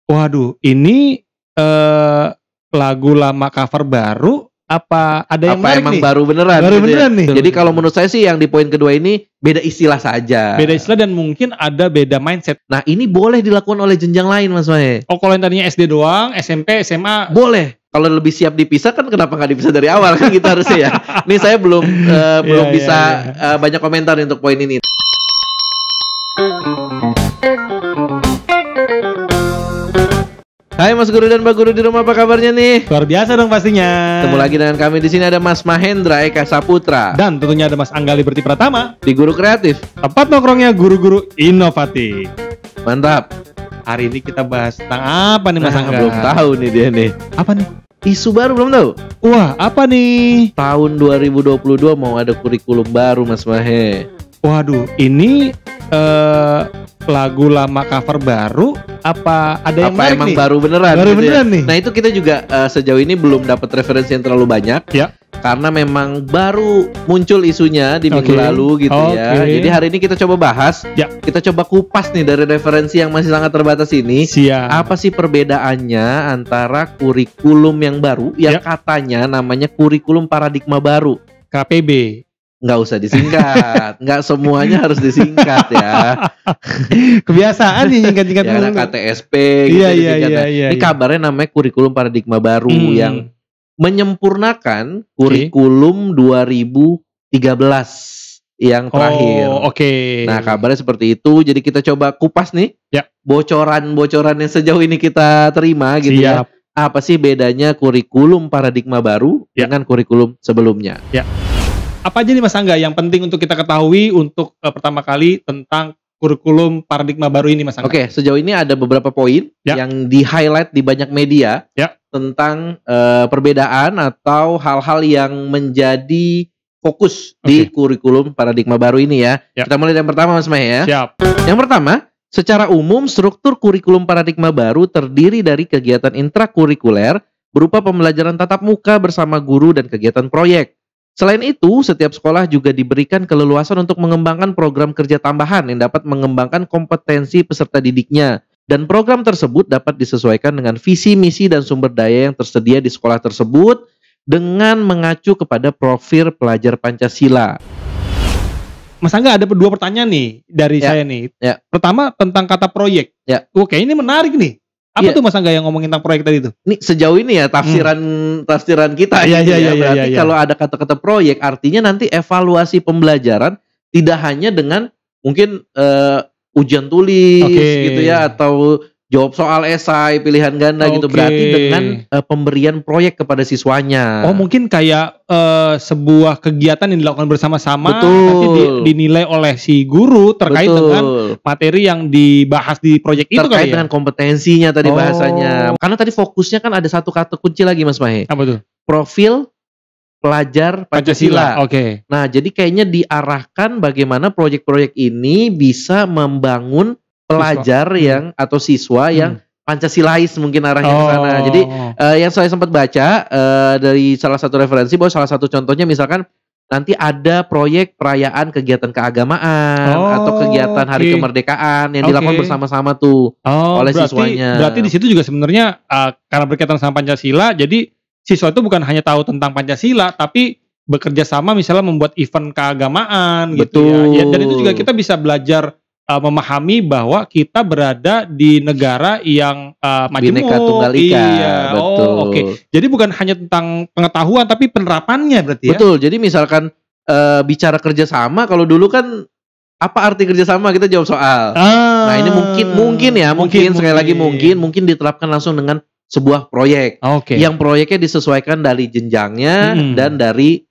Waduh, ini lagu lama cover baru apa ada yang Apa menarik emang nih? baru beneran? Baru gitu ya? beneran nih. Jadi kalau menurut saya sih yang di poin kedua ini beda istilah saja. Beda istilah dan mungkin ada beda mindset. Nah ini boleh dilakukan oleh jenjang lain Mas Mahe. Oh, kalau yang tadinya SD doang, SMP, SMA Boleh. Kalau lebih siap dipisah kan kenapa nggak dipisah dari awal kan gitu harusnya ya. Nih saya belum Iya, bisa iya. banyak komentar untuk poin ini. Hai Mas Guru dan Mbak Guru di rumah, apa kabarnya nih? luar biasa dong pastinya. Ketemu lagi dengan kami di sini ada Mas Mahendra Eka Saputra Dan tentunya ada Mas Angga Liberty Pratama, di Guru Kreatif. tempat nongkrongnya guru-guru inovatif. Mantap. Hari ini kita bahas tentang apa nih Mas Nah, Angga? belum tahu nih dia nih. Apa nih? Isu baru belum tahu. Wah, apa nih? Tahun 2022 mau ada kurikulum baru Mas Mahe. Waduh, ini lagu lama cover baru apa ada yang Apa menarik emang nih? baru beneran? Baru gitu ya? beneran nih. Nah itu kita juga sejauh ini belum dapat referensi yang terlalu banyak. Ya. Karena memang baru muncul isunya di minggu Oke. lalu gitu ya. Oke. Jadi hari ini kita coba bahas. Ya. Kita coba kupas nih dari referensi yang masih sangat terbatas ini. Siap. Apa sih perbedaannya antara kurikulum yang baru yang Ya. katanya namanya kurikulum paradigma baru? KPB. Nggak usah disingkat, nggak semuanya harus disingkat ya. Kebiasaan nih nyingkat-nyingkat Ya, mulu. ada KTSP gitu Iya, iya, disingkat. iya, Nah, iya, ini iya. kabarnya namanya kurikulum paradigma baru yang menyempurnakan kurikulum 2013 yang terakhir. Oh, oke. Nah, kabarnya seperti itu. Jadi kita coba kupas nih. Ya. Bocoran-bocoran yang sejauh ini kita terima gitu ya. Siap. Apa sih bedanya kurikulum paradigma baru Ya. dengan kurikulum sebelumnya? Apa aja nih Mas Angga yang penting untuk kita ketahui untuk pertama kali tentang kurikulum paradigma baru ini Mas Angga? Oke, sejauh ini ada beberapa poin Ya. yang di-highlight di banyak media Ya. tentang perbedaan atau hal-hal yang menjadi fokus di kurikulum paradigma baru ini ya. Ya. Kita mulai dari yang pertama Mas Meh ya. Siap. Yang pertama, secara umum struktur kurikulum paradigma baru terdiri dari kegiatan intrakurikuler berupa pembelajaran tatap muka bersama guru dan kegiatan proyek. Selain itu, setiap sekolah juga diberikan keleluasan untuk mengembangkan program kerja tambahan yang dapat mengembangkan kompetensi peserta didiknya. Dan program tersebut dapat disesuaikan dengan visi, misi, dan sumber daya yang tersedia di sekolah tersebut dengan mengacu kepada profil pelajar Pancasila. Mas Angga ada dua pertanyaan nih dari Ya. saya nih. Ya. Pertama tentang kata proyek. Ya. Oke, ini menarik nih. Apa Iya. tuh Mas Angga yang ngomongin tentang proyek tadi itu? Ini sejauh ini ya tafsiran kita Iya, gitu iya, ya. iya, Berarti iya. kalau ada kata-kata proyek artinya nanti evaluasi pembelajaran tidak hanya dengan mungkin ujian tulis Oke. gitu ya atau jawab soal esai pilihan ganda gitu, Oke. berarti dengan pemberian proyek kepada siswanya. Oh, mungkin kayak sebuah kegiatan yang dilakukan bersama-sama Betul. tapi dinilai oleh si guru terkait Betul. dengan materi yang dibahas di proyek itu terkait kali ya? dengan kompetensinya tadi Oh. bahasanya. Karena tadi fokusnya kan ada satu kata kunci lagi Mas Mahe. Apa tuh? Profil pelajar Pancasila. Oke. Nah, jadi kayaknya diarahkan bagaimana proyek-proyek ini bisa membangun pelajar yang atau siswa yang Pancasilais mungkin arahnya ke sana. Jadi yang saya sempat baca dari salah satu referensi bahwa salah satu contohnya misalkan nanti ada proyek perayaan kegiatan keagamaan atau kegiatan hari oke. kemerdekaan yang Oke. dilakukan bersama-sama tuh oleh siswanya. Berarti di situ juga sebenarnya karena berkaitan sama Pancasila, jadi siswa itu bukan hanya tahu tentang Pancasila, tapi bekerja sama misalnya membuat event keagamaan gitu Betul. ya. Dan itu juga kita bisa belajar memahami bahwa kita berada di negara yang majemuk. Bhinneka Tunggal Ika. Iya. Betul. Oh, oke. Jadi bukan hanya tentang pengetahuan tapi penerapannya berarti ya. Betul. Jadi misalkan bicara kerjasama, kalau dulu kan apa arti kerjasama kita jawab soal. Nah ini mungkin sekali lagi mungkin diterapkan langsung dengan sebuah proyek. Oke. Yang proyeknya disesuaikan dari jenjangnya dan dari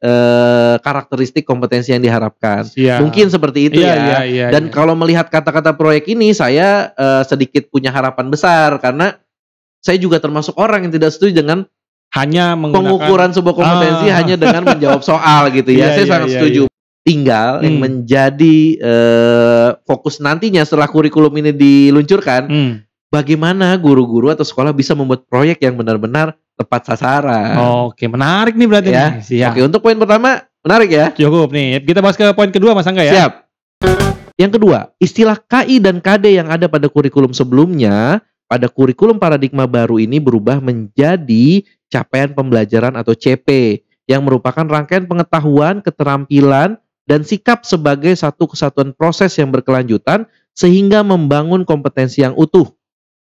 karakteristik kompetensi yang diharapkan. Siap. Mungkin seperti itu ya. Iya, Dan kalau melihat kata-kata proyek ini saya sedikit punya harapan besar karena saya juga termasuk orang yang tidak setuju dengan hanya menggunakan pengukuran sebuah kompetensi hanya dengan menjawab soal gitu ya. Iya, Saya iya, sangat iya, setuju. Tinggal yang menjadi fokus nantinya setelah kurikulum ini diluncurkan, bagaimana guru-guru atau sekolah bisa membuat proyek yang benar-benar tepat sasaran. Oke, menarik nih berarti Ya. nih. Siap. Oke, untuk poin pertama menarik ya. Cukup nih. Kita bahas ke poin kedua Mas Angga ya. Siap. Yang kedua, istilah KI dan KD yang ada pada kurikulum sebelumnya pada kurikulum paradigma baru ini berubah menjadi capaian pembelajaran atau CP, yang merupakan rangkaian pengetahuan, keterampilan, dan sikap sebagai satu kesatuan proses yang berkelanjutan sehingga membangun kompetensi yang utuh.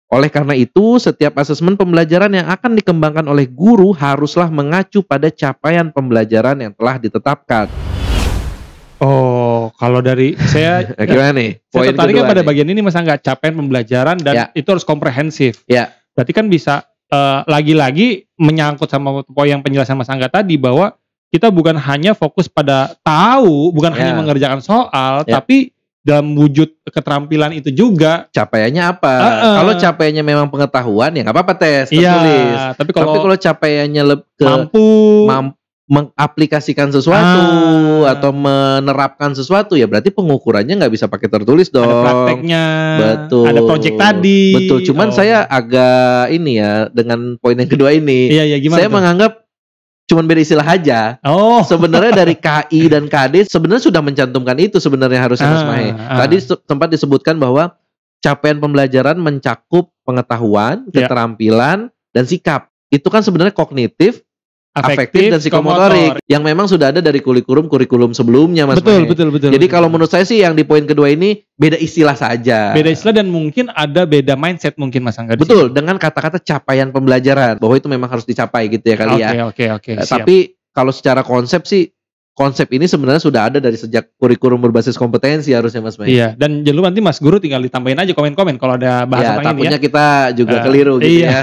Oleh karena itu, setiap asesmen pembelajaran yang akan dikembangkan oleh guru haruslah mengacu pada capaian pembelajaran yang telah ditetapkan. Oh, kalau dari saya Gimana nih? saya tertariknya kedua pada nih. bagian ini Mas Angga, capaian pembelajaran dan Ya. itu harus komprehensif. Ya. Berarti kan bisa lagi-lagi menyangkut sama poin yang penjelasan Mas Angga tadi bahwa kita bukan hanya fokus pada tahu, bukan Ya. hanya mengerjakan soal, Ya. tapi dalam wujud keterampilan itu juga. Capaiannya apa? Kalau capaiannya memang pengetahuan ya nggak apa-apa tes, tertulis. Iya, tapi Tapi kalau kalau capaiannya mampu mengaplikasikan sesuatu atau menerapkan sesuatu ya berarti pengukurannya nggak bisa pakai tertulis dong. ada prakteknya, Betul. ada project tadi. Betul. Cuman saya agak ini ya dengan poin yang kedua ini. Iya, gimana Saya tuh? menganggap cuman beda istilah aja. Oh, Sebenarnya dari KI dan KD sebenarnya sudah mencantumkan itu sebenarnya harusnya Mas Mahe. Tadi sempat disebutkan bahwa capaian pembelajaran mencakup pengetahuan, Ya. keterampilan, dan sikap. Itu kan sebenarnya kognitif, afektif, dan psikomotor. psikomotorik yang memang sudah ada dari kurikulum sebelumnya Mas Betul, Mahe. betul. Jadi kalau menurut saya sih yang di poin kedua ini beda istilah saja. beda istilah dan mungkin ada beda mindset mungkin Mas Angga. di sini. Betul, dengan kata-kata capaian pembelajaran bahwa itu memang harus dicapai gitu ya kali ya. Oke. Siap. Tapi kalau secara konsep sih, konsep ini sebenarnya sudah ada dari sejak kurikulum berbasis kompetensi harusnya Mas Mahe. Iya, dan jangan lupa nanti Mas Guru tinggal ditambahin aja komen-komen kalau ada bahas Ya, tentang ini ya. takutnya kita juga keliru gitu iya. ya.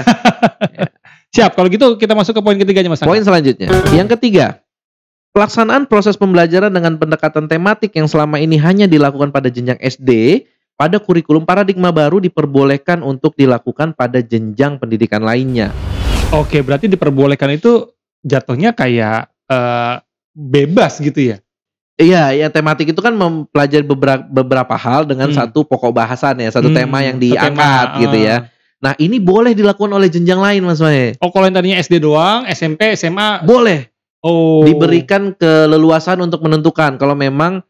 Siap, kalau gitu kita masuk ke poin ketiganya Mas Angga. Poin selanjutnya. Yang ketiga, pelaksanaan proses pembelajaran dengan pendekatan tematik yang selama ini hanya dilakukan pada jenjang SD, pada kurikulum paradigma baru diperbolehkan untuk dilakukan pada jenjang pendidikan lainnya. Oke, berarti diperbolehkan itu jatuhnya kayak bebas gitu ya. Iya, ya tematik itu kan mempelajari beberapa hal dengan satu pokok bahasan ya, satu tema yang diangkat gitu ya. Nah, ini boleh dilakukan oleh jenjang lain Mas Mahe. Oh, kalau yang tadinya SD doang, SMP, SMA Boleh. oh Diberikan keleluasan untuk menentukan kalau memang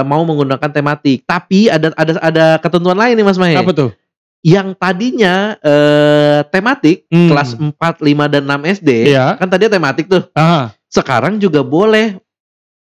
mau menggunakan tematik. Tapi ada ketentuan lain nih Mas Mahe. apa tuh? Yang tadinya tematik kelas 4, 5 dan 6 SD, Iya. kan tadinya tematik tuh. Sekarang juga boleh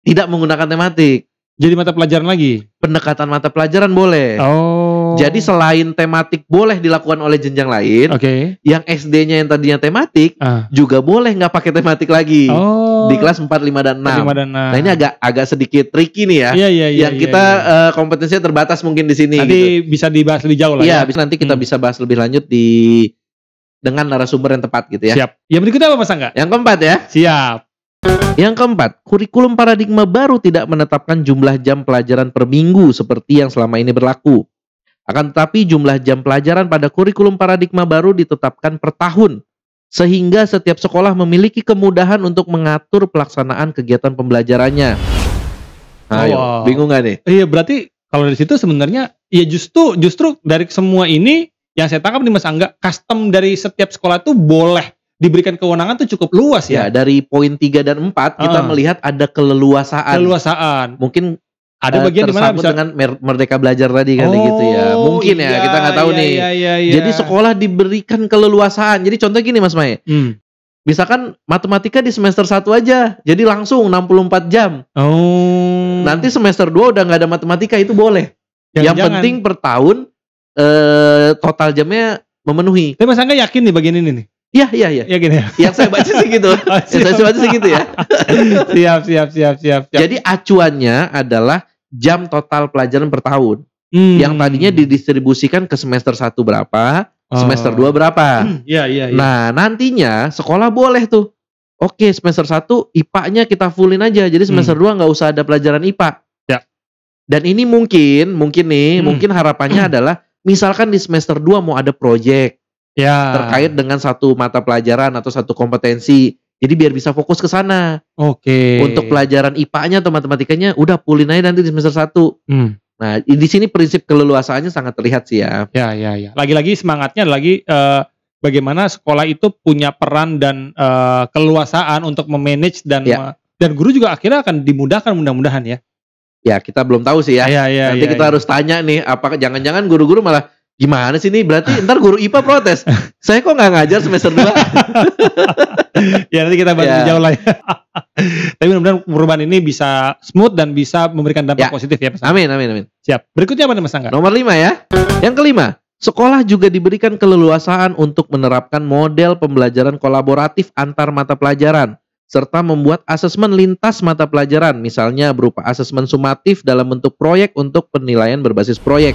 tidak menggunakan tematik. Jadi mata pelajaran lagi. Pendekatan mata pelajaran boleh. Oh. Jadi selain tematik boleh dilakukan oleh jenjang lain, Oke. yang SD-nya yang tadinya tematik juga boleh nggak pakai tematik lagi. Oh. Di kelas 4, 5 dan 6. 5 dan 6. Nah, ini agak sedikit tricky nih ya. Iya. Yang kita kompetensinya terbatas mungkin di sini nanti gitu. bisa dibahas lebih jauh lah Iya, ya. nanti kita bisa bahas lebih lanjut dengan narasumber yang tepat gitu ya. Siap. Yang berikutnya apa Mas Angga? Yang keempat ya. Siap. Yang keempat, kurikulum paradigma baru tidak menetapkan jumlah jam pelajaran per minggu seperti yang selama ini berlaku. Akan tetapi jumlah jam pelajaran pada kurikulum paradigma baru ditetapkan per tahun. Sehingga setiap sekolah memiliki kemudahan untuk mengatur pelaksanaan kegiatan pembelajarannya. Ayo, bingung gak nih? Iya, berarti kalau dari situ sebenarnya ya justru dari semua ini yang saya tangkap nih Mas Angga, custom dari setiap sekolah tuh boleh diberikan kewenangan tuh cukup luas ya. Ya, dari poin 3 dan 4 kita melihat ada keleluasaan. Mungkin ada bagian di mana bisa dengan merdeka belajar tadi kali gitu ya. Mungkin ya, kita nggak tahu nih. Iya. Jadi sekolah diberikan keleluasaan. Jadi contoh gini Mas Mahe. Misalkan matematika di semester 1 aja, jadi langsung 64 jam. Oh. Nanti semester 2 udah nggak ada matematika, itu boleh. Yang penting per tahun total jamnya memenuhi. Tapi Mas Angga yakin nih bagian ini nih? Iya. Yakin ya? Yang saya baca sih gitu. Saya baca sih gitu ya. Siap. Jadi acuannya adalah jam total pelajaran per tahun. Yang tadinya didistribusikan ke semester 1 berapa, semester 2 berapa. Iya. Nah, nantinya sekolah boleh tuh. Oke, semester 1 IPA-nya kita fullin aja. Jadi semester 2 nggak usah ada pelajaran IPA. Ya. Dan ini mungkin harapannya adalah misalkan di semester 2 mau ada proyek terkait dengan satu mata pelajaran atau satu kompetensi. Jadi biar bisa fokus ke sana. Oke. Untuk pelajaran IPA-nya atau matematikanya udah fullin aja nanti di semester 1. Nah, di sini prinsip keleluasaannya sangat terlihat sih ya. Ya. Lagi-lagi semangatnya lagi bagaimana sekolah itu punya peran dan keleluasaan untuk memanage dan guru juga akhirnya akan dimudahkan mudah-mudahan ya. Ya, kita belum tahu sih ya. Nanti kita harus tanya nih, apakah jangan-jangan guru-guru malah Gimana sih nih? Berarti ntar guru IPA protes. Saya kok nggak ngajar semester 2? Ya nanti kita bahas Ya. lebih jauh lah ya. Tapi mudah-mudahan perubahan ini bisa smooth dan bisa memberikan dampak Ya. positif ya Mas Angga. Amin, amin, amin. Siap. Berikutnya apa nih Mas Angga? Nomor 5 ya. Yang kelima, sekolah juga diberikan keleluasaan untuk menerapkan model pembelajaran kolaboratif antar mata pelajaran, serta membuat asesmen lintas mata pelajaran, misalnya berupa asesmen sumatif dalam bentuk proyek untuk penilaian berbasis proyek.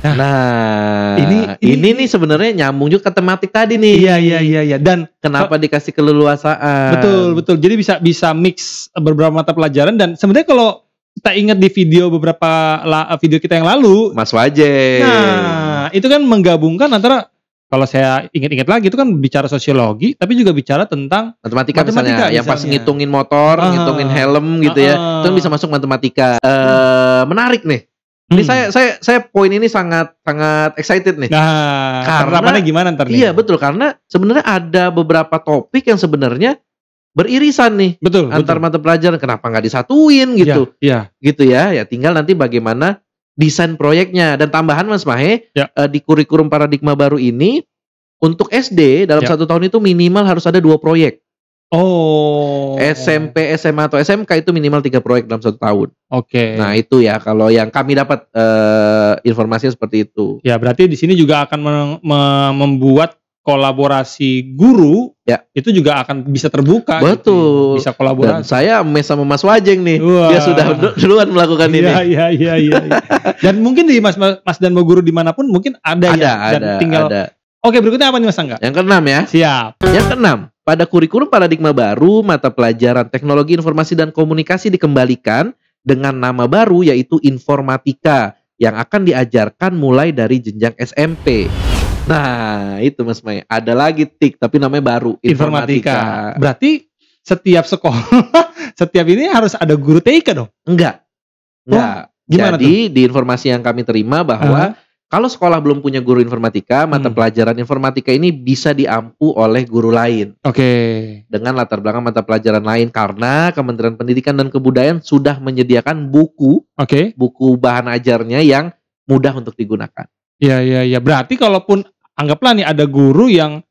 Nah, ini nih sebenarnya nyambung juga ke tematik tadi nih. Iya. Dan Kenapa dikasih keleluasaan? betul. Jadi bisa mix beberapa mata pelajaran, dan sebenarnya kalau kita ingat di beberapa video kita yang lalu, Mas Wajeng. nah itu kan menggabungkan antara, kalau saya ingat-ingat lagi itu kan bicara sosiologi tapi juga bicara tentang Matematika Matematika misalnya, yang pas misalnya. ngitungin motor, ngitungin helm gitu ya, itu kan bisa masuk matematika. Menarik nih. Ini saya poin ini sangat excited nih. Nah, Karena- penerapannya gimana ntar nih? Iya betul, karena sebenarnya ada beberapa topik yang sebenarnya beririsan nih Betul. antar mata pelajaran. Kenapa nggak disatuin gitu? Iya. Gitu ya. Ya tinggal nanti bagaimana desain proyeknya. Dan tambahan Mas Mahe, Ya. di kurikulum paradigma baru ini untuk SD dalam Ya. 1 tahun itu minimal harus ada 2 proyek. Oh. SMP, SMA atau SMK itu minimal 3 proyek dalam 1 tahun. Oke. Nah itu ya kalau yang kami dapat informasinya seperti itu. Ya berarti di sini juga akan membuat kolaborasi guru. Ya. Itu juga akan bisa terbuka. Betul. Gitu. Bisa Dan kolaborasi. saya mes sama Mas Wajeng nih. Wah. Dia sudah duluan melakukan ini. Iya. Dan mungkin di Mas dan Mbak Guru dimanapun mungkin ada ya. Dan tinggal. ada. Oke, berikutnya apa nih Mas Angga? Yang keenam ya. Siap. Yang keenam, pada kurikulum paradigma baru, mata pelajaran teknologi informasi dan komunikasi dikembalikan dengan nama baru yaitu informatika yang akan diajarkan mulai dari jenjang SMP. Nah, itu Mas Mai. Ada lagi tik tapi namanya baru, Informatika. Berarti setiap sekolah, setiap ini harus ada guru TIK dong? Enggak. Gimana Jadi di informasi yang kami terima bahwa kalau sekolah belum punya guru informatika, mata pelajaran informatika ini bisa diampu oleh guru lain. Oke. Dengan latar belakang mata pelajaran lain karena Kementerian Pendidikan dan Kebudayaan sudah menyediakan buku bahan ajarnya yang mudah untuk digunakan. Iya. Berarti kalaupun anggaplah nih ada guru yang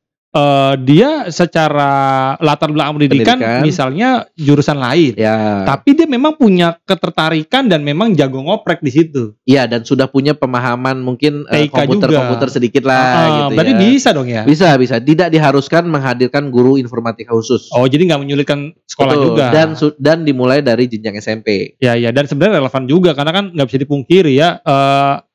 dia secara latar belakang pendidikan misalnya jurusan lain. Ya. Tapi dia memang punya ketertarikan dan memang jago ngoprek di situ. Iya, dan sudah punya pemahaman mungkin komputer sedikit lah gitu. Berarti bisa dong ya? Bisa. Tidak diharuskan menghadirkan guru informatika khusus. Oh, jadi nggak menyulitkan sekolah Betul. juga. Dan dimulai dari jenjang SMP. Ya, dan sebenarnya relevan juga karena kan nggak bisa dipungkiri ya,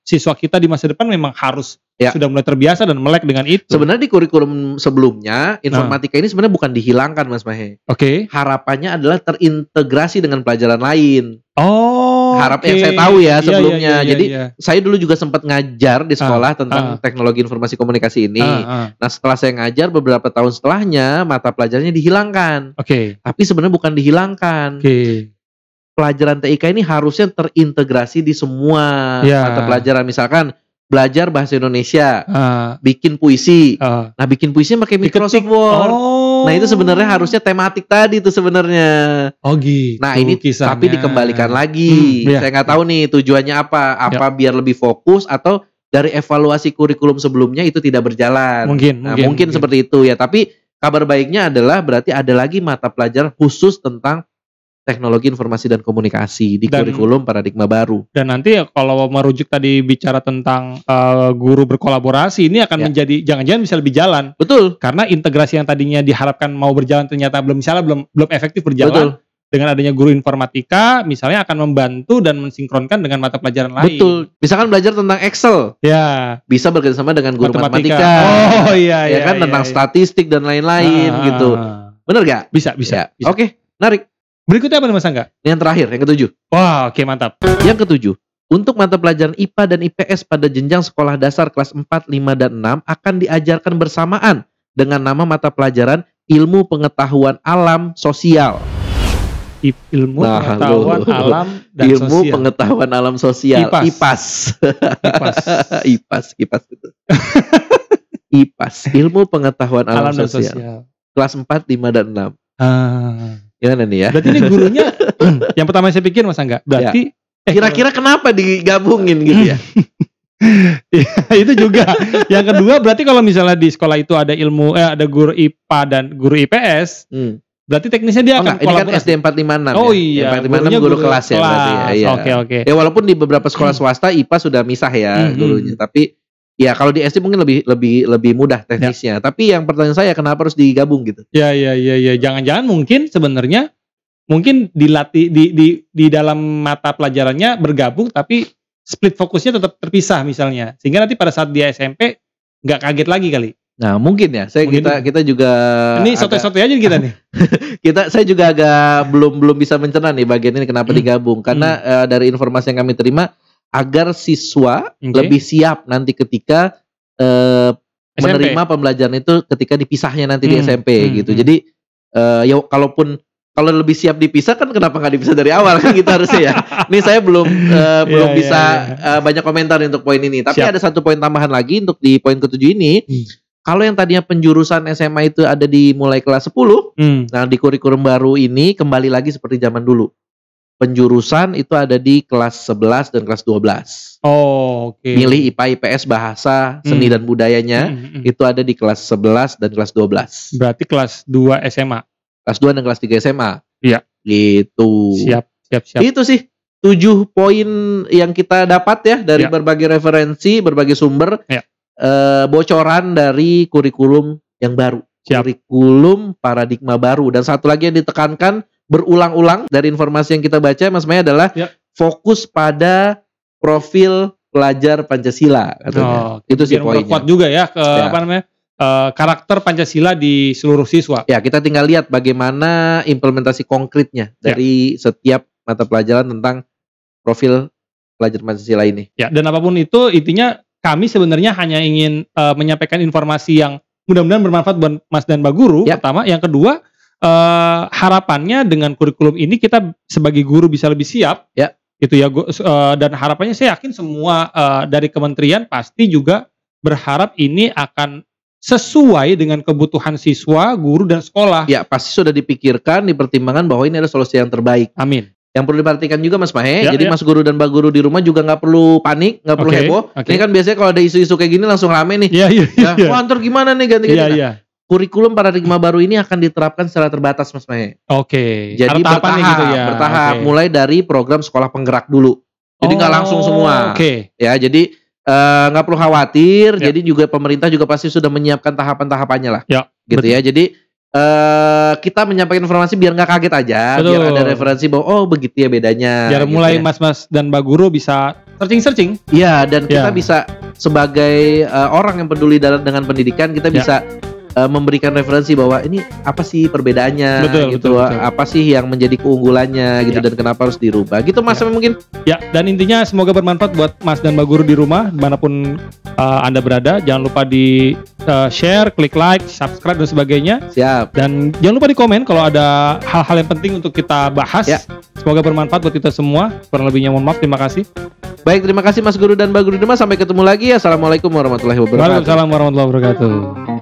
siswa kita di masa depan memang harus sudah mulai terbiasa dan melek dengan itu. Sebenarnya di kurikulum sebelumnya informatika ini sebenarnya bukan dihilangkan Mas Mahe. Oke. Harapannya adalah terintegrasi dengan pelajaran lain. Oh. Yang saya tahu ya sebelumnya. Iya. Jadi saya dulu juga sempat ngajar di sekolah tentang teknologi informasi komunikasi ini. Nah setelah saya ngajar beberapa tahun setelahnya mata pelajarannya dihilangkan. Oke. Tapi sebenarnya bukan dihilangkan. Oke. Pelajaran TIK ini harusnya terintegrasi di semua mata pelajaran. Misalkan belajar bahasa Indonesia, bikin puisi. Nah bikin puisinya pakai Microsoft Word. Nah itu sebenarnya harusnya tematik tadi itu sebenarnya. Oh gitu. Nah ini kisahnya. tapi dikembalikan lagi. Saya nggak tahu nih tujuannya apa. Apa biar lebih fokus atau dari evaluasi kurikulum sebelumnya itu tidak berjalan. Mungkin seperti itu ya. Tapi kabar baiknya adalah berarti ada lagi mata pelajaran khusus tentang teknologi informasi dan komunikasi di kurikulum paradigma baru. Dan nanti kalau merujuk tadi bicara tentang guru berkolaborasi, ini akan menjadi jangan-jangan bisa lebih jalan. Betul. Karena integrasi yang tadinya diharapkan mau berjalan ternyata belum efektif berjalan. Betul. Dengan adanya guru informatika misalnya akan membantu dan mensinkronkan dengan mata pelajaran lain. Betul. Misalkan belajar tentang Excel. Ya. Bisa bekerjasama dengan guru matematika. Oh iya. Ya kan tentang statistik dan lain-lain gitu. Bener gak? Bisa. Oke, menarik. Berikutnya apa nih Mas Angga? Yang terakhir, yang ketujuh. Wah, oke mantap. Yang ketujuh, untuk mata pelajaran IPA dan IPS pada jenjang sekolah dasar kelas 4, 5, dan 6 akan diajarkan bersamaan dengan nama mata pelajaran Ilmu Pengetahuan Alam Sosial. Ilmu Pengetahuan Alam dan Ilmu Sosial. Pengetahuan Alam Sosial. IPAS. IPAS itu. IPAS, Ilmu Pengetahuan Alam Sosial. Kelas 4, 5, dan 6. Gimana nih ya? Berarti ini gurunya yang pertama saya pikir Mas Angga. Berarti kira-kira kenapa digabungin gitu ya? Itu juga. Yang kedua berarti kalau misalnya di sekolah itu ada ada guru IPA dan guru IPS, berarti teknisnya dia akan ini kan SD 456 Oh ya. iya, 456 guru kelas ya berarti ya. Iya. Oke. Ya walaupun di beberapa sekolah swasta IPA sudah misah ya gurunya, tapi ya kalau di SD mungkin lebih mudah teknisnya. Tapi yang pertanyaan saya kenapa harus digabung gitu? Ya. Jangan-jangan mungkin dilatih di dalam mata pelajarannya bergabung tapi split fokusnya tetap terpisah misalnya. Sehingga nanti pada saat dia SMP nggak kaget lagi kali. Nah, mungkin ya. Kita juga ini soto-soto aja kita nih. Saya juga agak belum bisa mencerna nih bagian ini kenapa digabung. Karena dari informasi yang kami terima agar siswa lebih siap nanti ketika menerima pembelajaran itu ketika dipisahnya nanti di SMP gitu. Jadi ya kalau lebih siap dipisah kan kenapa nggak dipisah dari awal kan gitu harusnya ya. Ini saya belum bisa banyak komentar untuk poin ini. Tapi ada satu poin tambahan lagi untuk di poin ke-7 ini. Kalau yang tadinya penjurusan SMA itu ada di mulai kelas 10, nah di kurikulum baru ini kembali lagi seperti zaman dulu. Penjurusan itu ada di kelas 11 dan kelas 12. Oh, oke. Milih IPA, IPS, bahasa, seni dan budayanya itu ada di kelas 11 dan kelas 12. Berarti kelas 2 SMA. Kelas 2 dan kelas 3 SMA. Iya. Gitu. Siap. Itu sih 7 poin yang kita dapat ya dari berbagai referensi, berbagai sumber. Bocoran dari kurikulum yang baru. Kurikulum paradigma baru. Dan satu lagi yang ditekankan berulang-ulang dari informasi yang kita baca Mas Maya adalah fokus pada profil pelajar Pancasila katanya. Itu sih poinnya. Kuat juga ya karakter Pancasila di seluruh siswa. Ya, kita tinggal lihat bagaimana implementasi konkretnya dari setiap mata pelajaran tentang profil pelajar Pancasila ini. Ya, dan apapun itu intinya kami sebenarnya hanya ingin menyampaikan informasi yang mudah-mudahan bermanfaat buat Mas dan Mbak Guru. Pertama, yang kedua harapannya dengan kurikulum ini kita sebagai guru bisa lebih siap. Gitu ya, dan harapannya saya yakin semua dari kementerian pasti juga berharap ini akan sesuai dengan kebutuhan siswa, guru dan sekolah. Ya, pasti sudah dipikirkan, dipertimbangkan bahwa ini adalah solusi yang terbaik. Amin. Yang perlu diperhatikan juga Mas Mahe, jadi Mas Guru dan Mbak Guru di rumah juga nggak perlu panik, nggak perlu heboh. Ini kan biasanya kalau ada isu-isu kayak gini langsung rame nih. Wah, ntar gimana nih ganti-ganti. Kurikulum paradigma baru ini akan diterapkan secara terbatas Mas Mahe. Jadi bertahap, mulai dari program sekolah penggerak dulu. Jadi nggak langsung semua. Ya, jadi nggak perlu khawatir. Jadi juga pemerintah juga pasti sudah menyiapkan tahapan-tahapannya lah. Gitu ya. Jadi kita menyampaikan informasi biar nggak kaget aja. Biar ada referensi bahwa oh begitu ya bedanya. Biar gitu mulai Mas-mas dan Mbak Guru bisa searching. Iya, dan kita bisa sebagai orang yang peduli dengan pendidikan, kita bisa memberikan referensi bahwa ini apa sih perbedaannya betul. Apa sih yang menjadi keunggulannya gitu dan kenapa harus dirubah gitu Mas mungkin. Ya, dan intinya semoga bermanfaat buat Mas dan Mbak Guru di rumah dimanapun Anda berada. Jangan lupa di share, klik like, subscribe dan sebagainya. Siap. Dan jangan lupa di komen kalau ada hal-hal yang penting untuk kita bahas. Semoga bermanfaat buat kita semua. Kurang lebihnya mohon maaf. Terima kasih. Baik, terima kasih Mas Guru dan Mbak Guru di rumah. Sampai ketemu lagi. Assalamualaikum warahmatullahi wabarakatuh. Waalaikumsalam warahmatullahi wabarakatuh.